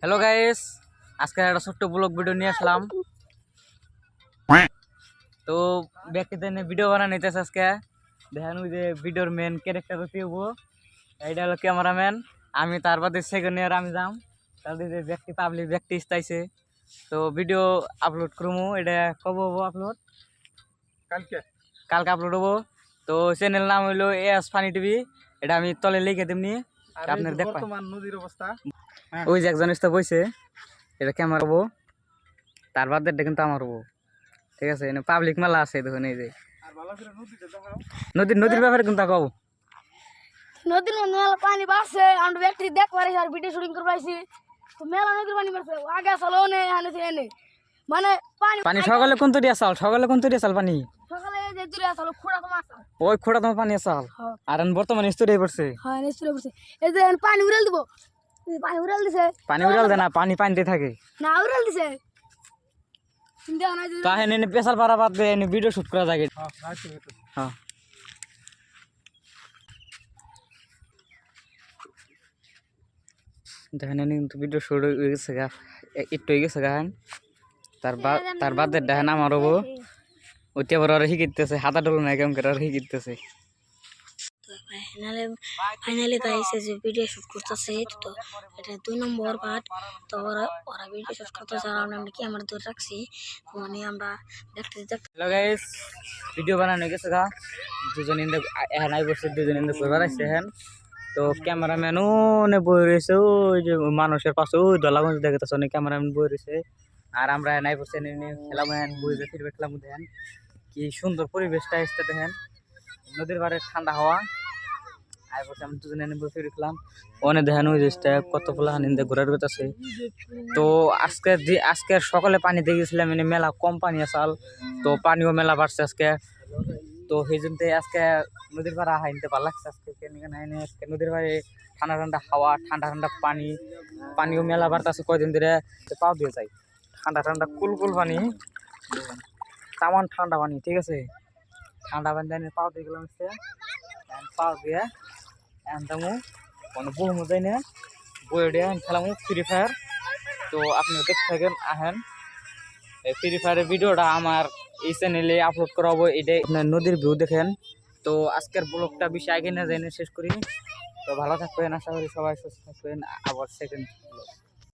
Hello guys, আজকে একটা ছোট্ট ব্লগ ভিডিও নিয়ে আসলাম। তো ব্যক্তিতে নিয়ে ভিডিও বানানো নিতেছে আজকে। দেখেন ওই যে ভিডিওর মেন ক্যারেক্টার হতে হবো, এইটা হলো ক্যামেরাম্যান। আমি তার বাদে সেকেন্ড ইয়ার আমি যাম। তাদের যে ব্যক্তি পাবলিক ব্যক্তি স্থাইছে, তো ভিডিও আপলোড করবো। এটা কবে হবো আপলোড? কালকে কালকে আপলোড হবো। তো চ্যানেল নাম হইলো এস ফানি টিভি। এটা আমি তলে লিখে দেবনি, আর এই আপনার যে দেখ পাই। বর্তমান নদীর অবস্থা ওই যে একজন স্টাফ বইছে, এটা ক্যামেরা হবো। তার বাদ এটা কিন্তু আমার হবো, ঠিক আছে। পাবলিক মেলা আছে দেখুন, এই যে আর ভালো করে নদীতে দেখাও। নদীর ব্যাপারে কিন্তু কব। নদীর মধ্যে মেলা পানি বাড়ছে, আমরা ব্যক্তি দেখ পারি আর ভিডিও শুটিং করে পাইছি। তো মেলা নদীর পানি বাড়ছে, আগে আসলে নে আনেছে এনে মানে পানি পানি সকালে কোন তৈরি আসাল, সকালে কোন তৈরি আসাল পানি? সকালে যে দূরে আসলে খোড়া তো মাছ ওই খোড়া তোমার পানি আসাল। হ্যাঁ আর বর্তমানে স্তরে পড়ছে। হ্যাঁ নিশ্চয় পড়ছে। এই যে পানি উড়াল দিব, পানি উড়াল দিছে, পানি উড়াল দেয় না, পানি পানিতে থাকে না উড়াল দিছে দেওয়া নাই তো। হেন এনে পেশাল পাড়া বাদ দিয়ে এনে ভিডিও শুট করা যায়। হ্যাঁ রাখছি তো। হ্যাঁ, দেখেন এনে কিন্তু ভিডিও শুট হয়ে গেছে গা, একটু হয়ে গেছে গান। তার বাদে দেখেন আমার হবো ওইটা বড় আর শিখিতেছে, হাতা ডলো না কেমন করে আর শিখিতেছে। ফাইনালি গাইস এই যে ভিডিও শুট করতেছে, তো এটা 2 নম্বর পার্ট। তো ওরা ভিডিও শুট করতেছে আর আমরা ক্যামেরা ধরে রাখছি, মানে আমরা দেখতে হ্যালো গাইস, ভিডিও বানানো হয়ে গেছে গা। দুজন ইন্দে এখন আই বসে, দুজন ইন্দে করবার আসছে এখন। তো ক্যামেরাম্যানও নে বই রয়েছে, ওই যে মানুষের পাশে ওই দলাগঞ্জ দেখতেছে, অনেক ক্যামেরাম্যান বই রয়েছে। আর আমরা নাই বসে খেলাম, এখন বই যে ফিরবে খেলাম। দেখেন কি সুন্দর পরিবেশটা এসছে, দেখেন নদীর পাড়ে ঠান্ডা হাওয়া। আই বসে আমি দুজনে এনে বই ফিরে খেলাম। অনেক দেখেন ওই জিনিসটা কত ফুলা হানিন্দে ঘোরার আছে। তো আজকে সকালে পানি দিয়ে গেছিলাম, মানে মেলা কম পানি আসাল, তো পানিও মেলা বাড়ছে আজকে। তো সেই জন্য আজকে নদীর পাড়ে হাইতে ভালো লাগছে আজকে। আজকে নদীর পাড়ে ঠান্ডা ঠান্ডা হাওয়া, ঠান্ডা ঠান্ডা পানি, পানিও মেলা বাড়তেছে কয়দিন ধরে। পাও দিয়ে যায় ঠান্ডা ঠান্ডা কুলকুল পানি, তামান ঠান্ডা পানি, ঠিক আছে। ঠান্ডা পানি দিয়ে পাও দিয়ে গেলাম, পাও দিয়ে এনতামু কোনো বহু যাই না বই দিয়ে খেলামু ফ্রি ফায়ার। তো আপনি দেখতে থাকেন, আহেন এই ফ্রি ফায়ারের ভিডিওটা আমার এই চ্যানেলে আপলোড করা হবে। এটাই আপনার নদীর ভিউ দেখেন। তো আজকের ব্লগটা বেশি আগে না যাই শেষ করি। তো ভালো থাকবেন, আশা করি সবাই সুস্থ থাকবেন। আবার সেকেন্ড